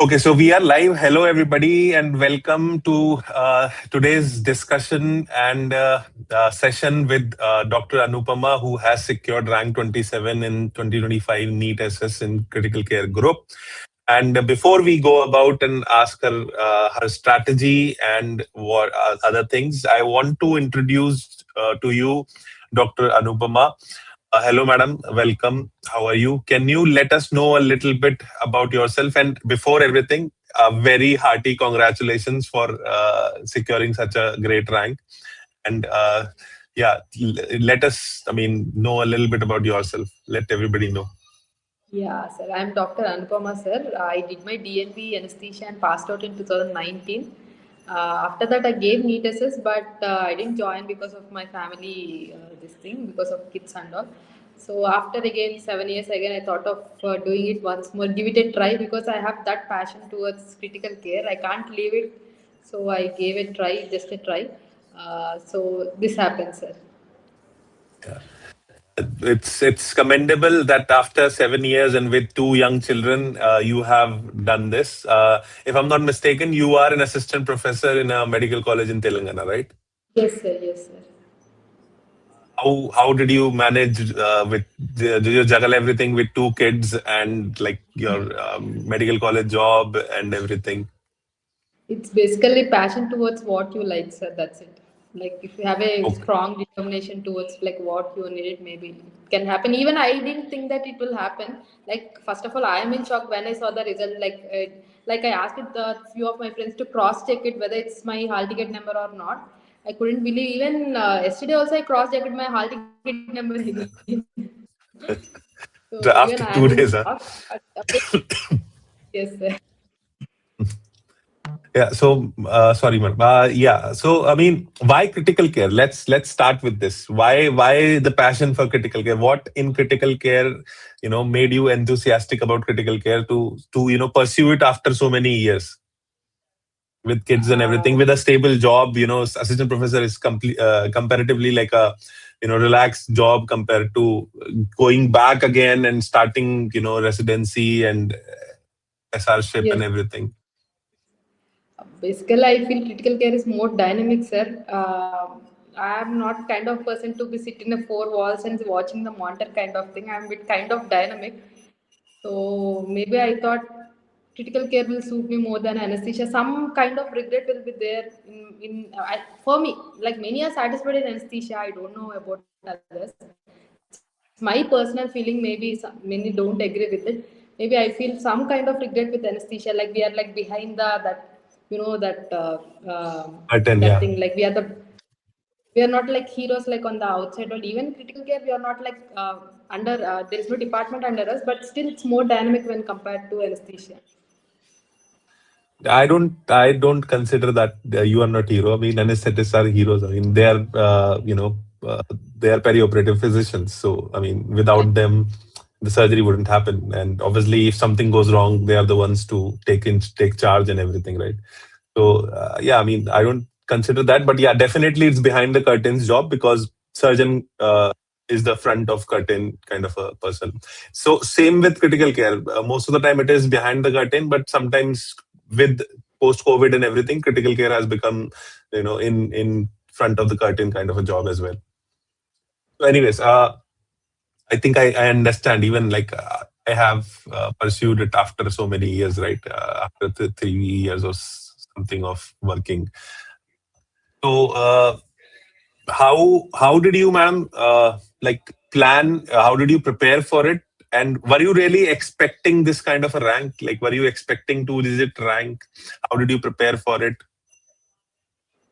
Okay, so we are live. Hello, everybody, and welcome to today's discussion and session with Dr. Anupama, who has secured rank 27 in 2025 NEET SS in critical care group. And before we go about and ask her her strategy and what other things, I want to introduce to you Dr. Anupama. Hello, madam. Welcome. How are you? Can you let us know a little bit about yourself? And before everything, very hearty congratulations for securing such a great rank. And yeah, let us, know a little bit about yourself. Let everybody know. Yeah, sir. I'm Dr. Anupama, sir. I did my DNB anesthesia and passed out in 2019. After that, I gave NEET SS, but I didn't join because of my family, this thing, because of kids and all. So after again 7 years again, I thought of doing it once more, give it a try because I have that passion towards critical care. I can't leave it, so I gave it try, just a try. So this happens, sir. It's commendable that after 7 years and with two young children, you have done this. If I'm not mistaken, you are an assistant professor in a medical college in Telangana, right? Yes, sir. Yes, sir. How did you manage do you juggle everything with two kids and like your medical college job and everything? It's basically passion towards what you like, sir. That's it. Like if you have a Okay. strong determination towards like what you need, maybe it can happen. Even I didn't think that it will happen. Like first of all, I am in shock when I saw the result. Like I asked it, few of my friends to cross check it whether it's my hall ticket number or not. I couldn't believe. Even yesterday also I cross checked my hall ticket number again. So even I am in After shock. 2 days, huh? Yes, sir. Yeah. So, sorry, man. Yeah. So, why critical care? Let's start with this. Why the passion for critical care? What in critical care, made you enthusiastic about critical care to pursue it after so many years with kids and everything, with a stable job? Assistant professor is comparatively like a relaxed job compared to going back again and starting residency and SRship and Yes. everything. Basically, I feel critical care is more dynamic, sir. I am not kind of person to be sitting in four walls and watching the monitor kind of thing. I'm bit kind of dynamic. So maybe I thought critical care will suit me more than anesthesia. Some kind of regret will be there for me. Like many are satisfied in anesthesia. I don't know about others. It's my personal feeling. Maybe many don't agree with it. Maybe I feel some kind of regret with anesthesia. Like we are like behind that thing. Attend, Like yeah. we are not like heroes like on the outside, or even critical care we are not like under there is no department under us, but still it's more dynamic when compared to anesthesia. I don't consider that you are not hero. I mean, anesthetists are heroes. I mean, they are, they are perioperative physicians. So, I mean, without them, the surgery wouldn't happen. And obviously, if something goes wrong, they are the ones to take charge and everything, right? So, yeah, I mean, I don't consider that, but yeah, definitely it's behind the curtains job because surgeon is the front of curtain kind of a person. So, same with critical care. Most of the time, it is behind the curtain, but sometimes with post COVID and everything, critical care has become, in front of the curtain kind of a job as well. So, anyways, I think I understand. Even like I have pursued it after so many years, right? After 3 years or something of working. So, how did you, ma'am, like plan? How did you prepare for it? And were you really expecting this kind of a rank? Like, were you expecting two-digit rank? How did you prepare for it?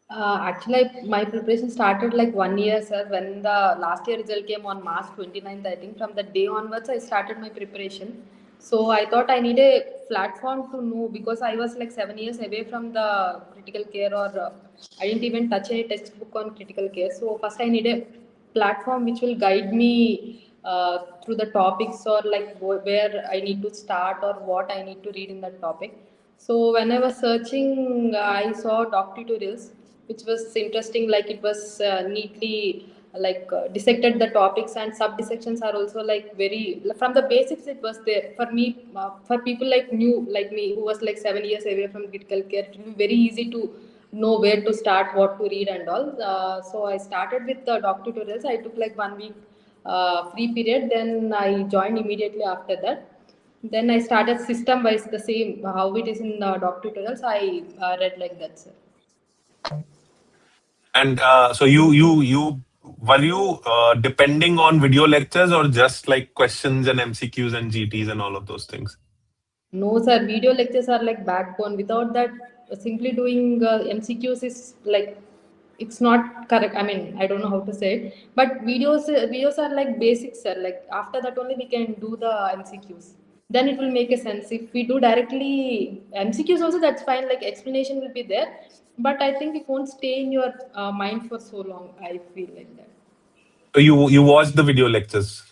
Actually, my preparation started like 1 year, sir. When the last year result came on March 29th, I think from that day onwards, I started my preparation. So I thought I need a platform to know because I was like 7 years away from the critical care, or I didn't even touch a textbook on critical care. So first, I need a platform which will guide me through the topics, or like where I need to start or what I need to read in that topic. So when I was searching, I saw doc tutorials, which was interesting. Like it was neatly dissected the topics, and sub dissections are also like very from the basics. It was there for me, for people like new like me who was like 7 years away from critical care. It will be very easy to know where to start, what to read and all. So I started with the doc tutorials. I took like 1 week free period, then I joined immediately after that. Then I started system wise the same how it is in doc tutorials. I read like that, sir. And so you were you depending on video lectures or just like questions and MCQs and GTs and all of those things? No, sir. Video lectures are like backbone. Without that, simply doing MCQs is like it's not correct. I mean, I don't know how to say it, but videos are like basics, sir. Like after that only we can do the MCQs. Then it will make a sense. If we do directly MCQs also, that's fine. Like explanation will be there, but I think it won't stay in your mind for so long. I feel like that. So you watched the video lectures.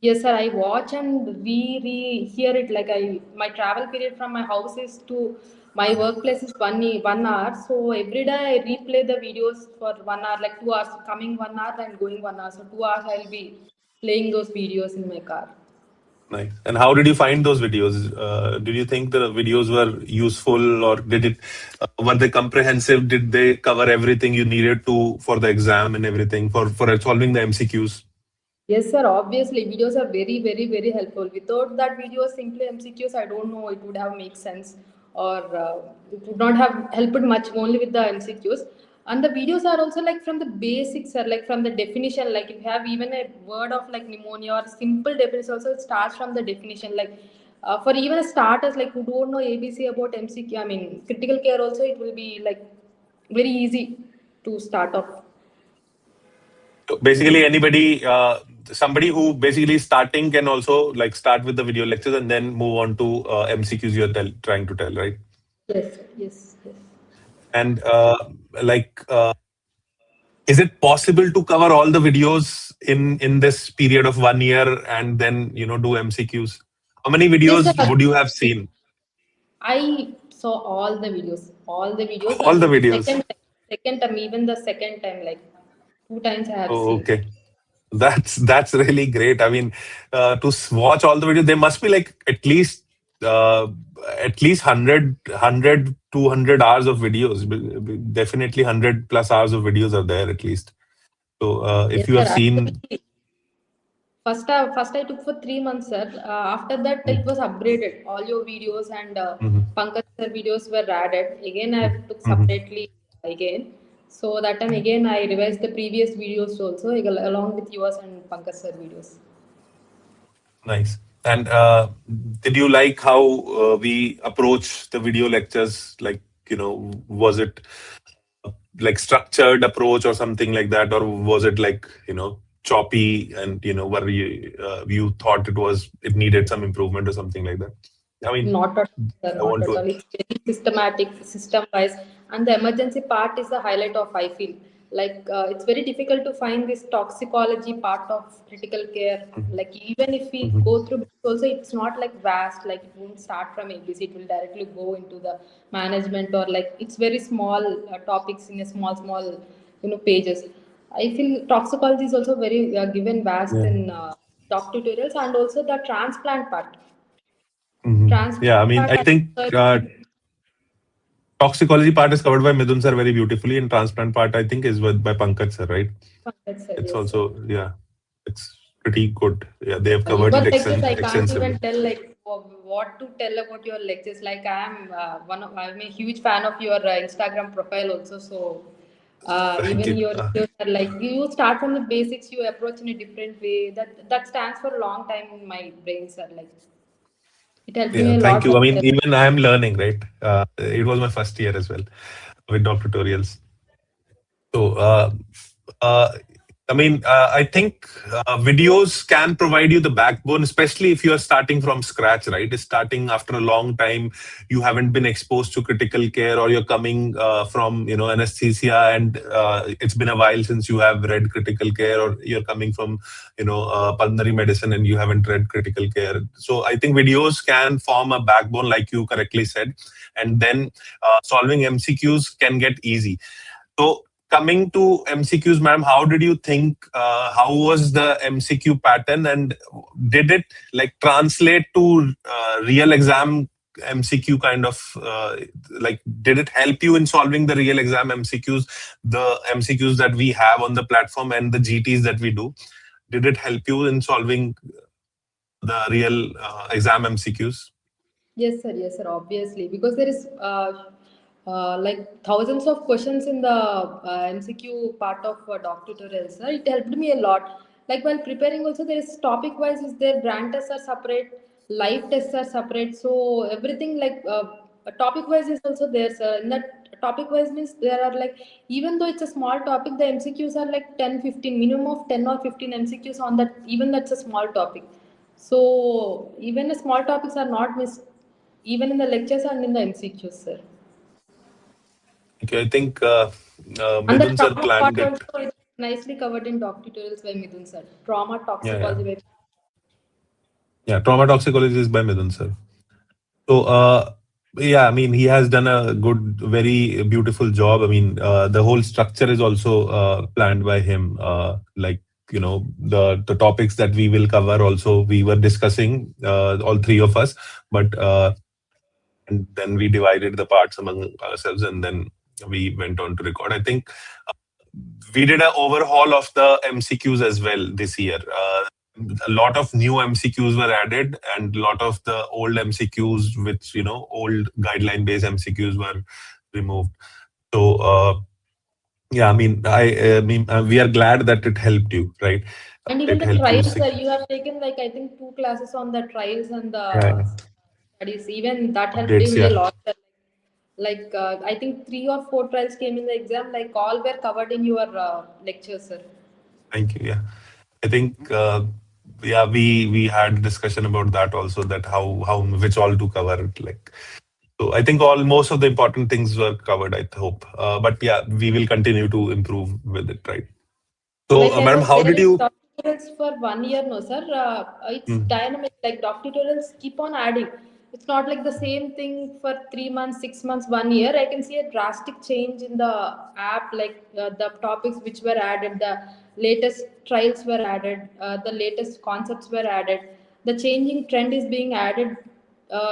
Yes, sir. I watch and we hear it. Like my travel period from my house is to my workplace is 1 hour. So every day I replay the videos for 1 hour, like 2 hours, coming 1 hour and going 1 hour. So 2 hours I'll be playing those videos in my car. Nice. And how did you find those videos? Did you think the videos were useful, or did it were they comprehensive? Did they cover everything you needed to for the exam and everything for solving the MCQs? Yes, sir. Obviously, videos are very, very, very helpful. Without that video, simply MCQs, I don't know, it would have made sense or it would not have helped much only with the MCQs. And the videos are also like from the basics, sir, like from the definition. Like if you have even a word of like pneumonia or simple definition, also it starts from the definition. Like for even starters, like who don't know ABC about MCQ, I mean, critical care also, it will be like very easy to start off. So basically, anybody, somebody who basically starting can also like start with the video lectures and then move on to MCQs you're trying to tell, right? Yes, sir. Yes, yes. And like, is it possible to cover all the videos in this period of 1 year and then do MCQs? How many Yes, sir. videos would you have seen? I saw all the videos, All the and videos. second time, even the second time, like 2 times I have Oh, seen. okay. That's really great. I mean, to watch all the videos, there must be like uh, at least 200 hours of videos. Definitely 100 plus hours of videos are there at least. So if Yes, you sir. have seen, Actually, first I took for 3 months, sir. After that, it was upgraded. All your videos and Mhm, Pankaj sir videos were added. Again, I mhm, took mhm. separately again. So that time again, I revised the previous videos also along with yours and Pankaj sir videos. Nice. And did you like how we approach the video lectures? Like, was it like structured approach or something like that, or was it like choppy and where you thought it needed some improvement or something like that? I mean, Not at all, sir, I not want at to. all. It's very systematic, system wise, and the emergency part is the highlight of I feel. Like it's very difficult to find this toxicology part of critical care. Mhm, Like even if we mhm. go through, also it's not like vast. Like it won't start from ABC. It will directly go into the management or like it's very small topics in a small pages. I feel toxicology is also very given vast Yeah. in doc tutorials, and also the transplant part. Yeah, I Transplant mean, part I I think think toxicology part is covered by Midun sir very beautifully, and transplant part I think is by Pankaj sir, right? Pankaj sir, It's yes sir. also, yeah, it's pretty good. Yeah, they have Your covered it lectures, I can't even extensively. tell like what to tell about your lectures. Like I'm a huge fan of your Instagram profile also. So Thank even you. your videos are like you start from the basics, you approach in a different way. That stands for a long time in my brain, sir. Like it helped Yeah, me a thank lot. you. I mean, Like, even I am learning, right? It was my first year as well with doc tutorials. So, uh, I mean, I think videos can provide you the backbone, especially if you are starting from scratch, right? Starting after a long time, you haven't been exposed to critical care, or you're coming from, anesthesia, and it's been a while since you have read critical care, or you're coming from, pulmonary medicine and you haven't read critical care. So, I think videos can form a backbone, like you correctly said, and then solving MCQs can get easy. So coming to MCQs, ma'am, how did you think? How was the MCQ pattern, and did it like translate to real exam MCQ kind of like? Did it help you in solving the real exam MCQs, the MCQs that we have on the platform, and the GTs that we do? Did it help you in solving the real exam MCQs? Yes, sir, obviously, because there is like thousands of questions in the MCQ part of doc tutorials. Sir. It helped me a lot. Like while preparing, also there is topic wise is there, brand tests are separate, live tests are separate. So everything like topic wise is also there, sir. In that topic wise means there are like, even though it's a small topic, the MCQs are like 10, 15, minimum of 10 or 15 MCQs on that. Even that's a small topic. So even the small topics are not missed even in the lectures and in the MCQs, sir. Okay, I think And the Midun sir trauma part planned it. also is nicely covered in doc tutorials by Midun, sir. Trauma Yeah, yeah, toxicology by. yeah. Trauma toxicology is by Midun sir. So, yeah, I mean, he has done a good, very beautiful job. I mean, the whole structure is also planned by him. Like, the topics that we will cover also, we were discussing, all three of us, but and then we divided the parts among ourselves, and then we went on to record. I think we did an overhaul of the MCQs as well this year. A lot of new MCQs were added, and a lot of the old MCQs, which old guideline-based MCQs, were removed. So yeah, I mean, we are glad that it helped you, right? And even It the helped you. trials, sir, you have taken like I think two classes on the trials and Yeah, the studies. Even that helped updates. me a Yeah, lot, sir. Like I think three or four trials came in the exam. Like all were covered in your lectures, sir. thank you. Yeah, I think yeah, we had discussion about that also, that how which all to cover, like. So I think all most of the important things were covered, I hope. But yeah, we will continue to improve with it, right? So, Like I madam, was how there did in you? doc tutorials for 1 year, no sir. It's Mm, dynamic. Like doc tutorials keep on adding. It's not like the same thing for 3 months, 6 months, 1 year. I can see a drastic change in the app. Like the topics which were added, the latest trials were added, the latest concepts were added. The changing trend is being added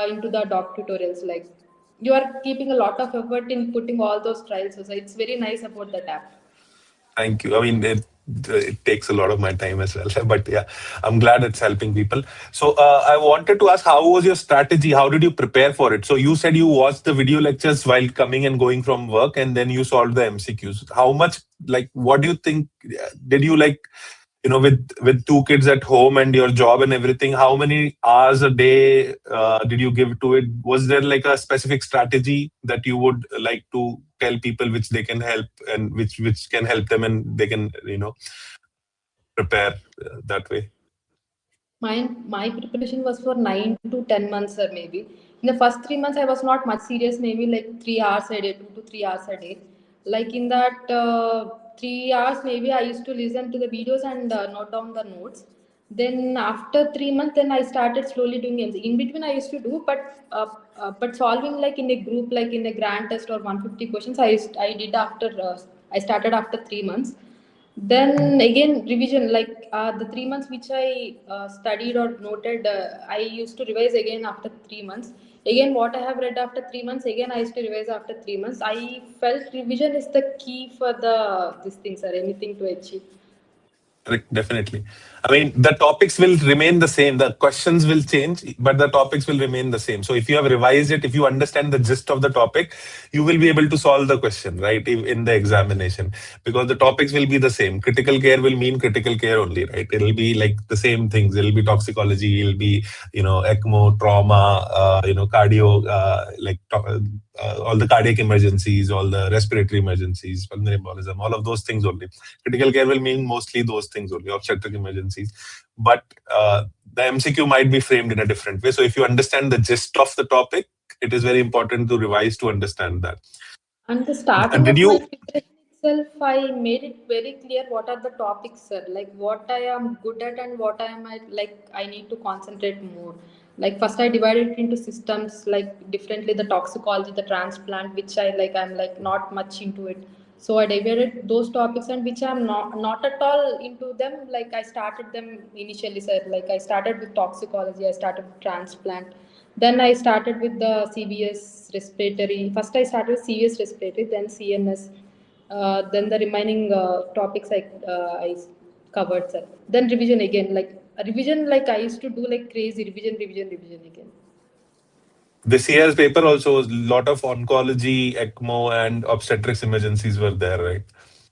into the doc tutorials. Like you are keeping a lot of effort in putting all those trials. So it's very nice about that app. Thank you. I mean, it takes a lot of my time as well, but yeah, I'm glad it's helping people. So, I wanted to ask, how was your strategy? How did you prepare for it? So, you said you watched the video lectures while coming and going from work, and then you solved the MCQs. How much, like, what do you think? Did you like, with two kids at home and your job and everything, how many hours a day did you give to it? Was there like a specific strategy that you would like to tell people, which they can help, and which can help them, and they can prepare that way? My preparation was for 9 to 10 months, or maybe. In the first 3 months, I was not much serious. Maybe like 3 hours a day, 2 to 3 hours a day. Like in that 3 hours, maybe I used to listen to the videos and note down the notes. Then after 3 months, then I started slowly doing it. In between, I used to do, but solving like in a group, like in a grand test or 150 questions, I did after I started after 3 months. Then again, revision, like the 3 months which I studied or noted, I used to revise again after 3 months. Again, what I have read after 3 months, again I used to revise after 3 months. I felt revision is the key for the these things or anything to achieve. Correct, definitely. I mean, the topics will remain the same. The questions will change, but the topics will remain the same. So if you have revised it, if you understand the gist of the topic, you will be able to solve the question, right, in the examination, because the topics will be the same. Critical care will mean critical care only, right? It'll be like the same things. It'll be toxicology, it'll be, ECMO, trauma, cardio, all the cardiac emergencies, all the respiratory emergencies, pulmonary embolism, all of those things only. Critical care will mean mostly those things only, obstetric emergencies. But the MCQ might be framed in a different way. So if you understand the gist of the topic, it is very important to revise to understand that. And the starting Did of my you? preparation itself, I made it very clear what are the topics, sir. Like what I am good at and what I am like I need to concentrate more. Like first I divided it into systems like differently the toxicology, the transplant, which I'm like not much into it. So I divided those topics, and which I'm not at all into them. Like I started them initially, sir. Like I started with toxicology, I started with transplant, then I started with the CVS respiratory. First I started with CVS respiratory, then CNS, then the remaining topics I covered, sir. Then revision again, like a revision, like I used to do like crazy revision again. This year's paper also was a lot of oncology, ECMO, and obstetrics emergencies were there, right?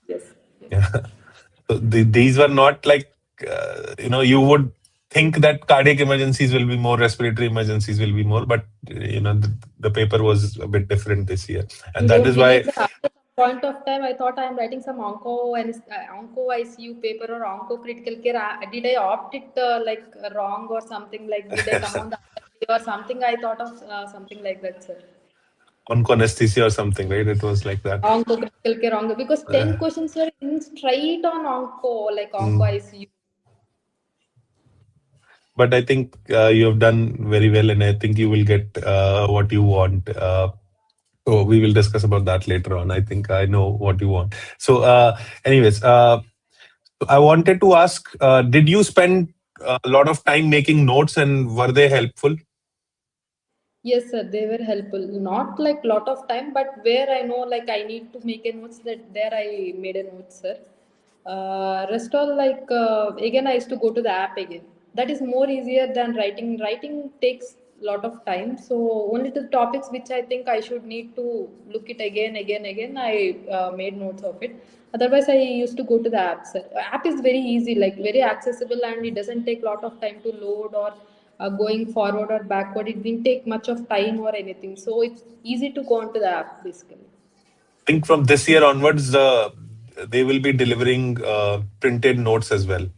Yes, yes. Yeah. So these were not like, you would think that cardiac emergencies will be more, respiratory emergencies will be more, but the paper was a bit different this year, and You that don't is believe why. that after some point of time, I thought I am writing some onco ICU paper or onco critical care. Did I opt it wrong or something? Like did I come on the other day or something? I thought of something like that, sir. Onco anesthesia or something, right? It was like that. Onco critical care onco, because Uh, 10 questions were in straight on onco, like onco mm. ICU. But I think you have done very well, and I think you will get what you want. So we will discuss about that later on. I think I know what you want. So, anyways, I wanted to ask: did you spend a lot of time making notes, and were they helpful? Yes, sir, they were helpful. Not like lot of time, but where I know like I need to make a notes, that there I made a note, sir. Rest all like again I used to go to the app again. That is more easier than writing. Writing takes lot of time. So only the topics which I think I should need to look it again. I made notes of it. Otherwise, I used to go to the app, sir. App is very easy, like very accessible, and it doesn't take lot of time to load or going forward or backward. It didn't take much of time or anything, so it's easy to go onto the app basically. I think from this year onwards, they will be delivering printed notes as well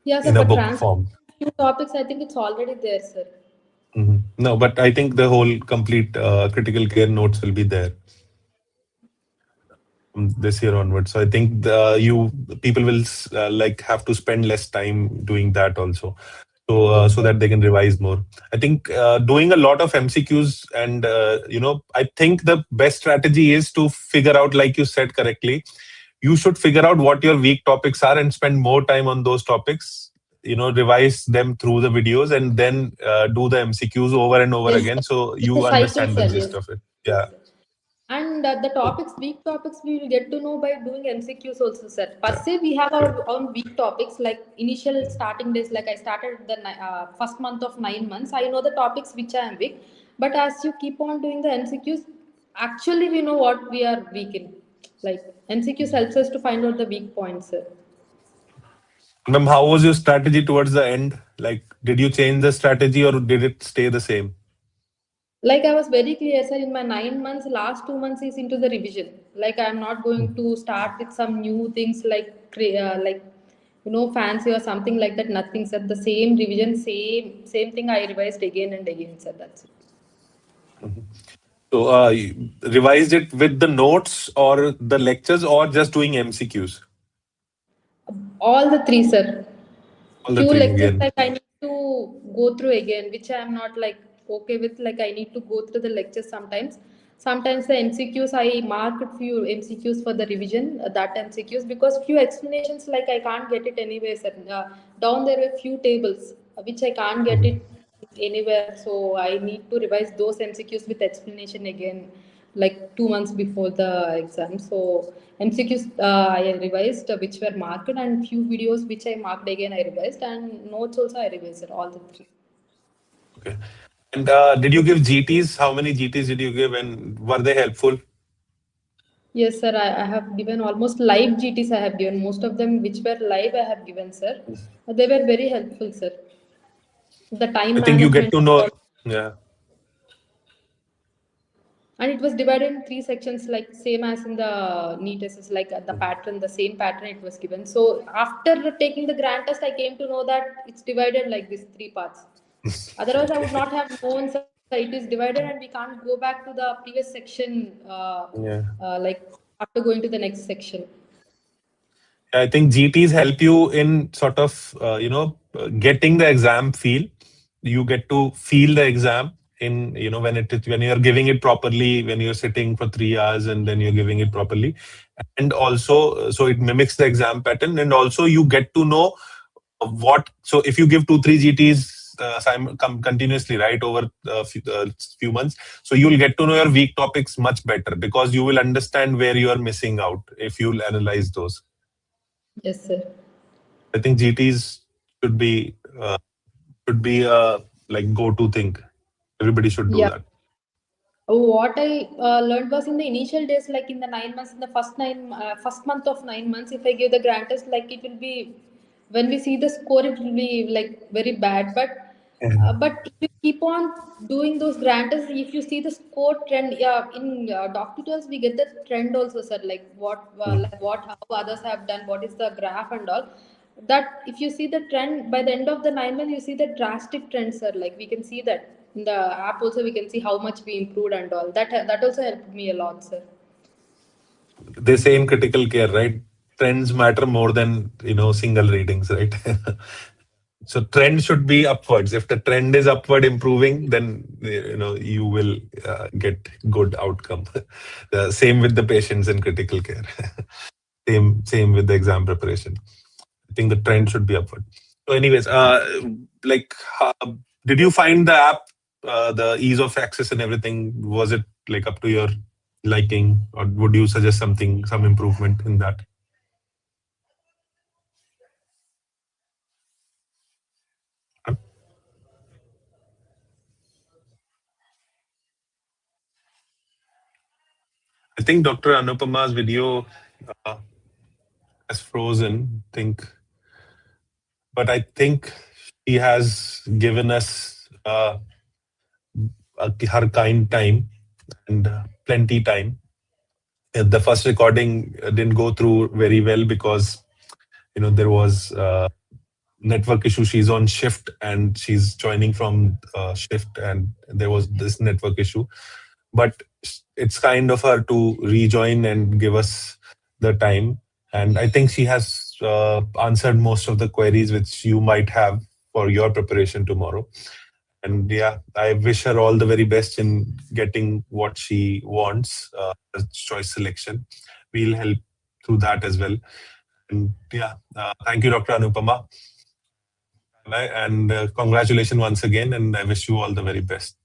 Yeah, sir, in a for book transport form. few topics I think it's already there, sir. No, but I think the whole complete critical care notes will be there from this year onwards. So I think you people will like have to spend less time doing that also, Yes, so sir. that they can revise more. I think doing a lot of MCQs, and I think the best strategy is to figure out, like you said correctly, you should figure out what your weak topics are and spend more time on those topics. Revise them through the videos, and then do the MCQs over and over Yes, again, sir. so It's a you cycle, understand the sir. gist Yes. of it. Yes, Yeah. sir. And the topics, weak topics, we will get to know by doing MCQs also, sir. Per Yeah. se, we have our own weak topics, like initial starting days. Like I started first month of 9 months. I know the topics which I am weak. But as you keep on doing the MCQs, actually we know what we are weak in. Like MCQs helps us to find out the weak points, sir. Ma'am, how was your strategy towards the end? Like, did you change the strategy or did it stay the same? Like I was very clear, sir, in my 9 months, last 2 months is into the revision. Like I'm not going to start with some new things like fancy or something like that. Nothing, sir. The same revision, same thing. I revised again and again, sir. That's it. Mhm. So, you revised it with the notes or the lectures or just doing MCQs? All the three, sir. All the Few three lectures again. like I need to go through again, which I am not like okay with. Like I need to go through the lectures sometimes. Sometimes the MCQs I marked few MCQs for the revision, that MCQs, because few explanations like I can't get it anywhere, sir. Down there were few tables which I can't get Mhm. it anywhere, so I need to revise those MCQs with explanation again, like 2 months before the exam. So MCQs I revised, which were marked, and few videos which I marked again I revised, and notes also I revised, all the three. Okay. And did you give GTs? How many GTs did you give, and were they helpful? Yes, sir. I have given almost live GTs. I have given most of them, which were live. I have given, sir. They were very helpful, sir. The time I think you get management, to know. Yeah. and it was divided in three sections, like same as in the NEET tests, like the pattern, the same pattern it was given. So after taking the grand test, I came to know that it's divided like these three parts. Otherwise, I would Okay. not have known. So it is divided, and we can't go back to the previous section, Yeah. like after going to the next section. I think GTs help you in sort of, getting the exam feel. You get to feel the exam in, when you're giving it properly, when you're sitting for 3 hours and then you're giving it properly. And also, so it mimics the exam pattern, and also you get to know what. So if you give 2 3 GTs continuously, right, over few months, so you'll get to know your weak topics much better, because you will understand where you are missing out if you'll analyze those. Yes, sir. I think GTs should be uh, like go to thing. Everybody should do Yeah. that. What I learned was in the initial days, like in the 9 months, in the first month of 9 months, if I give the grant test, like it will be, when we see the score, it will be like very bad. But if you keep on doing those grant tests, if you see the score trend, yeah, in doc tutorials we get the trend also, sir. Mm. Like what how others have done, what is the graph and all. That if you see the trend by the end of the 9 months, you see the drastic trend, sir. Like we can see that in the app also, we can see how much we improved and all. That also helped me a lot, sir. They say in critical care, right? Trends matter more than single readings, right? So trend should be upwards. If the trend is upward improving, then you will get good outcome. Same with the patients in critical care. Same with the exam preparation. I think the trend should be upward. So, anyways, like, did you find the app, the ease of access and everything? Was it like up to your liking, or would you suggest some improvement in that? I think Dr. Anupama's video uh, has frozen. Think, but I think she has given us her kind time and plenty time. The first recording didn't go through very well because there was network issue. She's on shift and she's joining from shift, and there was this network issue. But it's kind of her to rejoin and give us the time. And I think she has answered most of the queries which you might have for your preparation tomorrow. And yeah, I wish her all the very best in getting what she wants, choice selection. We'll help through that as well. And yeah, thank you, Dr. Anupama. And congratulations once again. And I wish you all the very best.